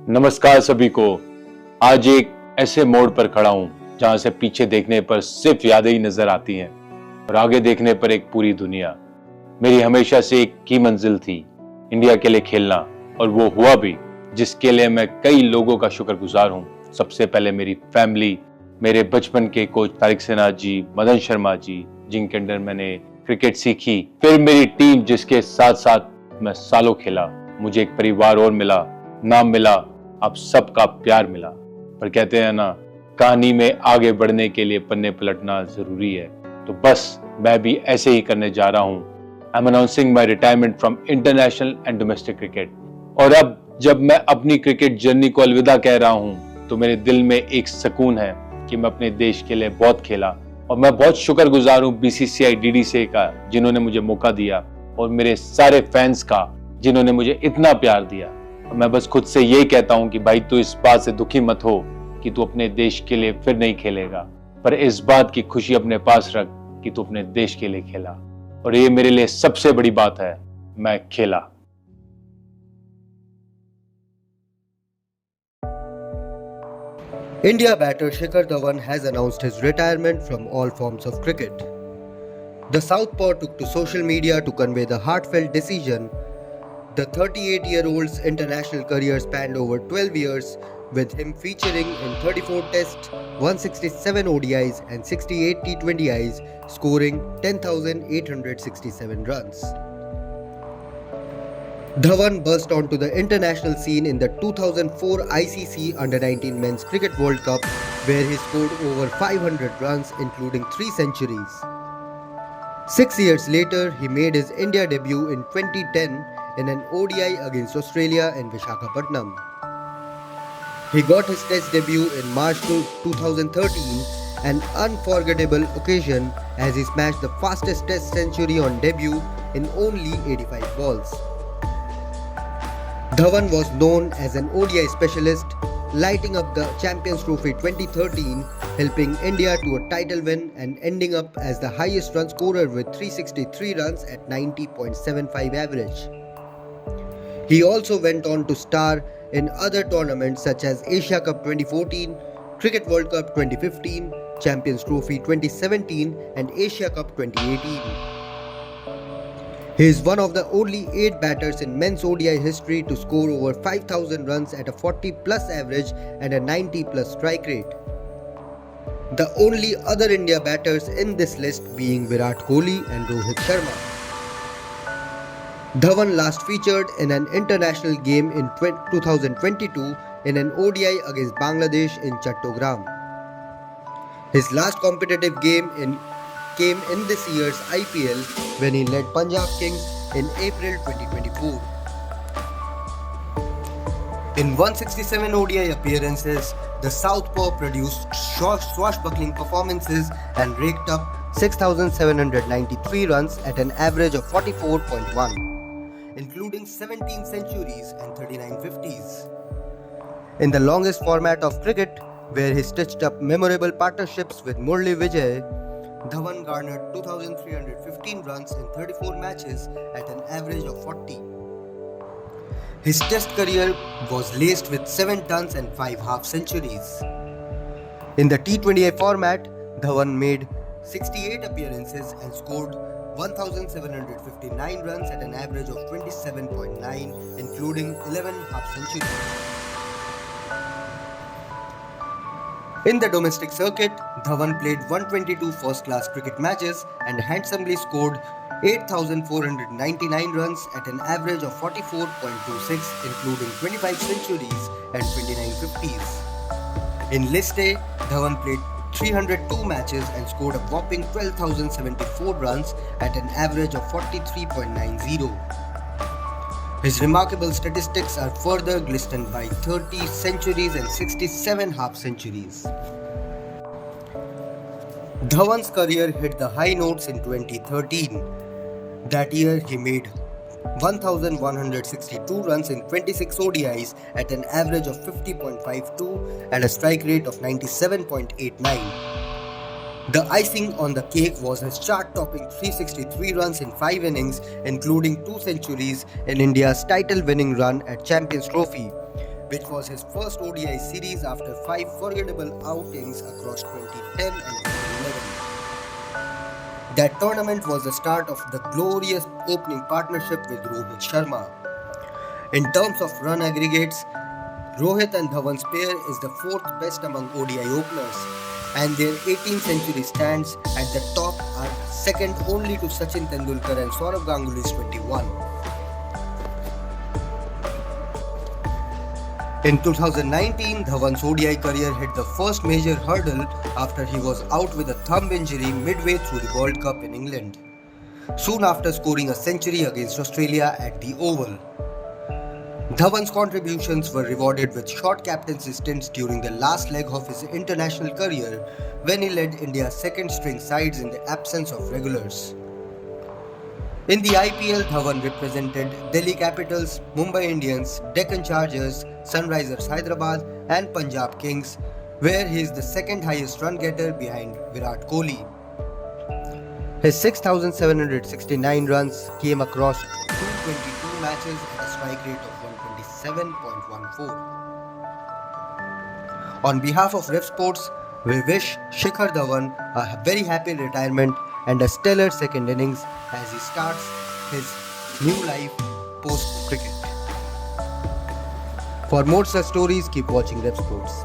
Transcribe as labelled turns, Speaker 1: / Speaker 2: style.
Speaker 1: नमस्कार सभी को। आज एक ऐसे मोड़ पर खड़ा हूं जहां से पीछे देखने पर सिर्फ यादें ही नजर आती हैं और आगे देखने पर एक पूरी दुनिया। मेरी हमेशा से एक ही मंजिल थी, इंडिया के लिए खेलना, और वो हुआ भी, जिसके लिए मैं कई लोगों का शुक्रगुजार हूं। सबसे पहले मेरी फैमिली, मेरे बचपन के कोच तारिक सिन्हा जी, मदन शर्मा जी, जिनके अंडर मैंने क्रिकेट सीखी, फिर मेरी टीम जिसके साथ साथ मैं सालों खेला। मुझे एक परिवार और मिला, नाम मिला, आप सबका प्यार मिला। पर कहते हैं ना, कहानी में आगे बढ़ने के लिए पन्ने पलटना जरूरी है। तो बस मैं भी ऐसे ही करने जा रहा हूं। I am announcing my retirement from international and domestic cricket. और अब जब मैं अपनी क्रिकेट जर्नी को अलविदा कह रहा हूं तो मेरे दिल में एक सुकून है कि मैं अपने देश के लिए बहुत खेला, और मैं बहुत शुक्रगुजार हूं बीसीसीआई डीडीसीए का, जिन्होंने मुझे मौका दिया, और मेरे सारे फैंस का, जिन्होंने मुझे इतना प्यार दिया। और मैं बस खुद से यही कहता हूं कि भाई, तू इस बात से दुखी मत हो कि तू अपने देश के लिए फिर नहीं खेलेगा, पर इस बात की खुशी अपने पास रख कि तू अपने देश के लिए खेला। और ये मेरे लिए सबसे बड़ी बात है, मैं खेला।
Speaker 2: India batter Shikhar Dhawan has announced his retirement from all forms of cricket. The Southpaw took to social media to convey the heartfelt decision. The 38-year-old's international career spanned over 12 years, with him featuring in 34 Tests, 167 ODIs and 68 T20Is, scoring 10,867 runs. Dhawan burst onto the international scene in the 2004 ICC Under-19 Men's Cricket World Cup, where he scored over 500 runs, including 3 centuries. 6 years later, he made his India debut in 2010 in an ODI against Australia in Visakhapatnam. He got his Test debut in March 2013, an unforgettable occasion as he smashed the fastest Test century on debut in only 85 balls. Dhawan was known as an ODI specialist, lighting up the Champions Trophy 2013, helping India to a title win and ending up as the highest run scorer with 363 runs at 90.75 average. He also went on to star in other tournaments such as Asia Cup 2014, Cricket World Cup 2015, Champions Trophy 2017 and Asia Cup 2018. He is one of the only 8 batters in men's ODI history to score over 5,000 runs at a 40+ average and a 90+ strike rate. The only other India batters in this list being Virat Kohli and Rohit Sharma. Dhawan last featured in an international game in 2022 in an ODI against Bangladesh in Chattogram. His last competitive game came in this year's IPL when he led Punjab Kings in April 2024. In 167 ODI appearances, the Southpaw produced swashbuckling performances and raked up 6,793 runs at an average of 44.1, including 17 centuries and 39 50s. In the longest format of cricket, where he stitched up memorable partnerships with Murli Vijay, Dhawan garnered 2,315 runs in 34 matches at an average of 40. His Test career was laced with 7 tons and 5 half centuries. In the T20I format, Dhawan made 68 appearances and scored 1,759 runs at an average of 27.9, including 11 half centuries. In the domestic circuit, Dhawan played 122 first-class cricket matches and handsomely scored 8,499 runs at an average of 44.26, including 25 centuries and 29 50s. In List A, Dhawan played 302 matches and scored a whopping 12,074 runs at an average of 43.90. His remarkable statistics are further glistened by 30 centuries and 67 half centuries. Dhawan's career hit the high notes in 2013. That year, he made 1,162 runs in 26 ODIs at an average of 50.52 and a strike rate of 97.89. The icing on the cake was his chart-topping 363 runs in 5 innings, including 2 centuries in India's title-winning run at Champions Trophy, which was his first ODI series after 5 forgettable outings across 2010 and 2011. That tournament was the start of the glorious opening partnership with Rohit Sharma. In terms of run aggregates, Rohit and Dhawan's pair is the 4th best among ODI openers, and their 18th century stands at the top, are second only to Sachin Tendulkar and Sourav Ganguly's 21. In 2019, Dhawan's ODI career hit the first major hurdle after he was out with a thumb injury midway through the World Cup in England, soon after scoring a century against Australia at the Oval. Dhawan's contributions were rewarded with short captaincy stints during the last leg of his international career when he led India's second-string sides in the absence of regulars. In the IPL, Dhawan represented Delhi Capitals, Mumbai Indians, Deccan Chargers, Sunrisers Hyderabad and Punjab Kings, where he is the second highest run getter behind Virat Kohli. His 6,769 runs came across 222 matches at a strike rate of 127.14. On behalf of Rev Sports, we wish Shikhar Dhawan a very happy retirement and a stellar second innings as he starts his new life post-cricket. For more such stories, keep watching Rev Sports.